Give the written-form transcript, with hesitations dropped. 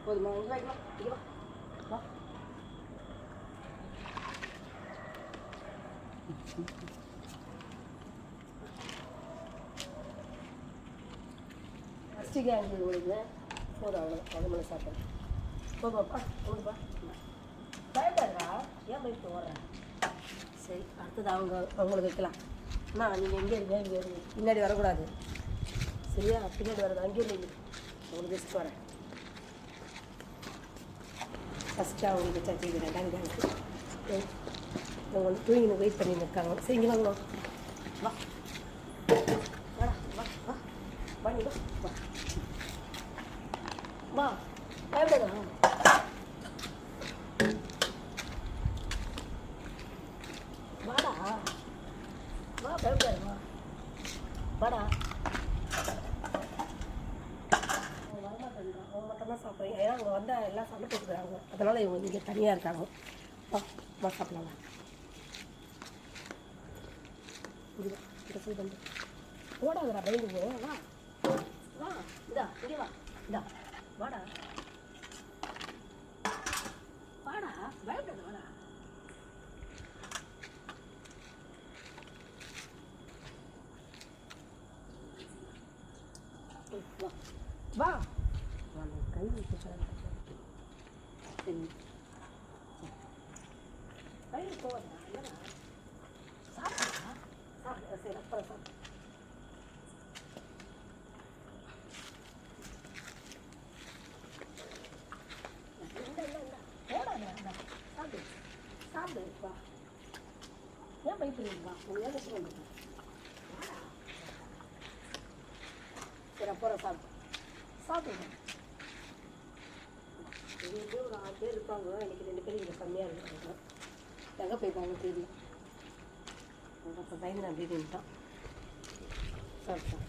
போதுமா இங்கே வைக்கலாம் இங்கே வா வா ஃபஸ்ட்டு கேங்கு உங்களுக்கு போதும் அவ்வளோ அது மேலே சாப்பிட்றேன் போதும்ப்பா போதுப்பா பயப்படுறா ஏன் போயிட்டு ஓடுறேன் சரி அடுத்தது அவங்களுக்கு வைக்கலாம் அண்ணா நீங்கள் எங்கே இருங்க இங்கே இருங்க பின்னாடி வரக்கூடாது சரியா பின்னாடி வரது அங்கேயே இல்லை உங்களுக்கு வச்சுட்டு வரேன் ஃபஸ்ட்டு அவங்களுக்கு சர்ச்சை ரெண்டாவது கேங்கு அவங்க தூங்கின்னு வெயிட் பண்ணின்னு இருக்காங்க சரி இங்கே வாங்கணும் வா வாடா வா வா வா நீ வா வா பயப்படாதா வாடா வா பயப்படாது வா வாடா அவங்க வரமாட்டேன்றான் அவங்க மட்டும் தான் சாப்பிட்றேன் ஏன்னா அவங்க வந்தால் எல்லாம் சண்டை போட்டுக்கிறாங்க அதனால் இவங்க இங்கே தனியாக இருக்காங்க வா வா சாப்பிடலாம் இங்கே இந்த சைடு வந்து ஓடாதடா பயந்து வா வா இதா இங்கே வா இதா வாடா வாடா பயப்படாத வாடா வா வா கை வச்சு சரி கை போவா இல்லைடா சாப்பிடா சாப்பிடு சரி அப்புறம் சாப்பிடு சாப்பிடு சாப்பிடு வா ஏன் பயப்படுறீங்களா உங்களுக்கு ஏன் சொல்லுங்க சரி அப்புறம் சாப்பிடு சாப்பிடுங்க இது ஒரு 6 பேர் இருப்பாங்க எனக்கு 2 பேர் இங்கே கம்மியாக இருக்காங்க எங்கே போயிருக்காங்க தெரியல அப்போ பயந்து நான் அப்படின்ட்டான் சாப்பிட்டேன்